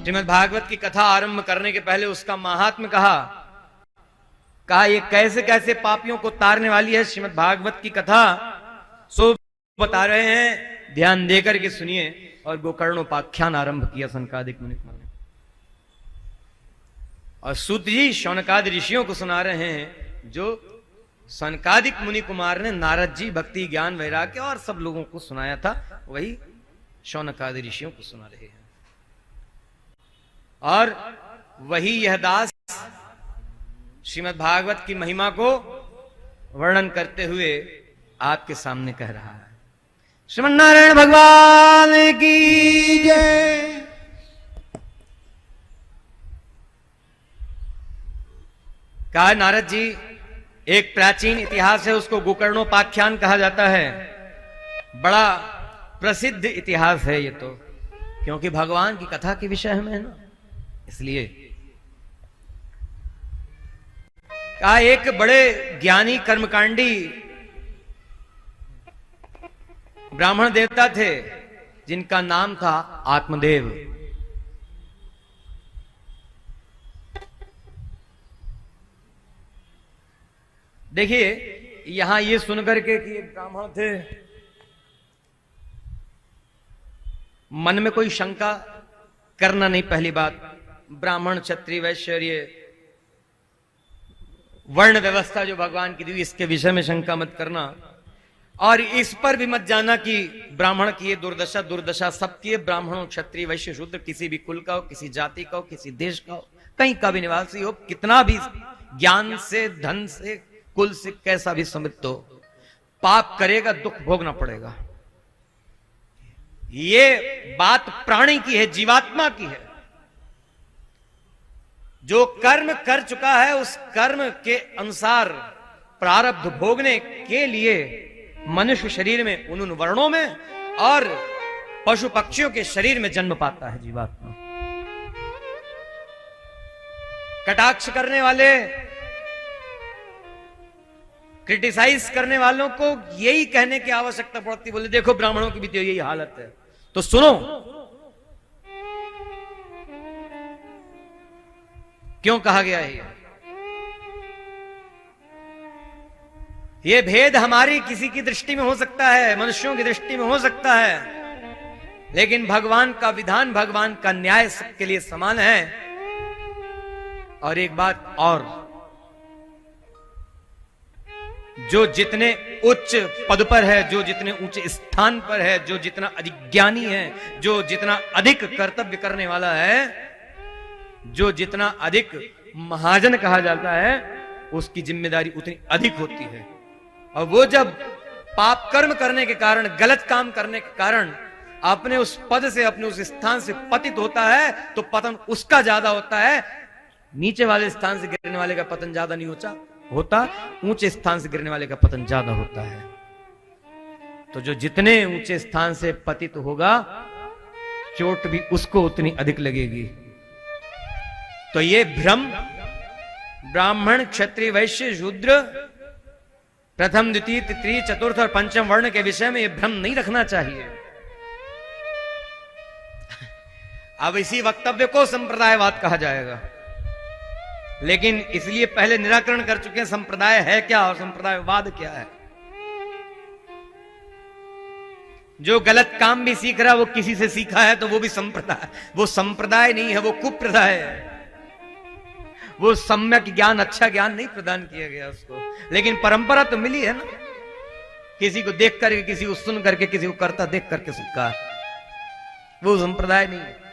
श्रीमद् भागवत की कथा आरंभ करने के पहले उसका महात्म्य कहा ये कैसे कैसे पापियों को तारने वाली है श्रीमद् भागवत की कथा, सो बता रहे हैं, ध्यान देकर के सुनिए। और गोकर्णोपाख्यान आरंभ किया सनकादिक मुनि कुमार ने, और सूत जी शौनकादि ऋषियों को सुना रहे हैं, जो सनकादिक मुनि कुमार ने नारद जी भक्ति ज्ञान वैराग्य और सब लोगों को सुनाया था, वही शौनकादि ऋषियों को सुना रहे हैं। और वही यह दास श्रीमद् भागवत की महिमा को वर्णन करते हुए आपके सामने कह रहा है। श्रीमन्नारायण भगवान की जय। कहा नारद जी, एक प्राचीन इतिहास है, उसको गोकर्णोपाख्यान कहा जाता है। बड़ा प्रसिद्ध इतिहास है ये तो, क्योंकि भगवान की कथा के विषय में है ना, इसलिए। कहा एक बड़े ज्ञानी कर्मकांडी ब्राह्मण देवता थे, जिनका नाम था आत्मदेव। देखिए यहां ये सुनकर के कि एक ब्राह्मण थे, मन में कोई शंका करना नहीं। पहली बात, ब्राह्मण क्षत्रिय वैश्य ये वर्ण व्यवस्था जो भगवान की दी, इसके विषय में शंका मत करना। और इस पर भी मत जाना कि ब्राह्मण की ये दुर्दशा, दुर्दशा सबकी है। ब्राह्मण क्षत्रिय वैश्य शूद्र किसी भी कुल का हो, किसी जाति का हो, किसी देश का हो, कहीं का भी निवासी हो, कितना भी ज्ञान से, धन से, कुल से कैसा भी समृद्ध हो, पाप करेगा, दुख भोगना पड़ेगा। ये बात प्राणी की है, जीवात्मा की है। जो कर्म कर चुका है, उस कर्म के अनुसार प्रारब्ध भोगने के लिए मनुष्य शरीर में, उन वर्णों में और पशु पक्षियों के शरीर में जन्म पाता है जीवात्मा। कटाक्ष करने वाले, क्रिटिसाइज करने वालों को यही कहने की आवश्यकता पड़ती, बोले देखो ब्राह्मणों की भी तो यही हालत है, तो सुनो। क्यों कहा गया है ये भेद? हमारी किसी की दृष्टि में हो सकता है, मनुष्यों की दृष्टि में हो सकता है, लेकिन भगवान का विधान, भगवान का न्याय सबके लिए समान है। और एक बात और, जो जितने उच्च पद पर है, जो जितने ऊंचे स्थान पर है, जो जितना अधिक ज्ञानी है, जो जितना अधिक कर्तव्य करने वाला है, जो जितना अधिक महाजन कहा जाता है, उसकी जिम्मेदारी उतनी अधिक होती है। और वो जब पाप कर्म करने के कारण, गलत काम करने के कारण अपने उस पद से, अपने उस स्थान से पतित होता है, तो पतन उसका ज्यादा होता है। नीचे वाले स्थान से गिरने वाले का पतन ज्यादा नहीं होता, ऊंचे स्थान से गिरने वाले का पतन ज्यादा होता है। तो जो जितने ऊंचे स्थान से पतित होगा, चोट भी उसको उतनी अधिक लगेगी। तो ये भ्रम ब्राह्मण क्षत्रिय वैश्य शूद्र, प्रथम द्वितीय तृतीय चतुर्थ और पंचम वर्ण के विषय में यह भ्रम नहीं रखना चाहिए। अब इसी वक्तव्य को संप्रदायवाद कहा जाएगा, लेकिन इसलिए पहले निराकरण कर चुके हैं संप्रदाय है क्या और संप्रदायवाद क्या है। जो गलत काम भी सीख रहा है, वो किसी से सीखा है, तो वो भी संप्रदाय, वो संप्रदाय नहीं है, वो कुप्रदाय है। वो सम्यक ज्ञान, अच्छा ज्ञान नहीं प्रदान किया गया उसको, लेकिन परंपरा तो मिली है ना। किसी को देख करके, किसी को सुन करके, किसी को करता देख करके सीखा, वो संप्रदाय नहीं है।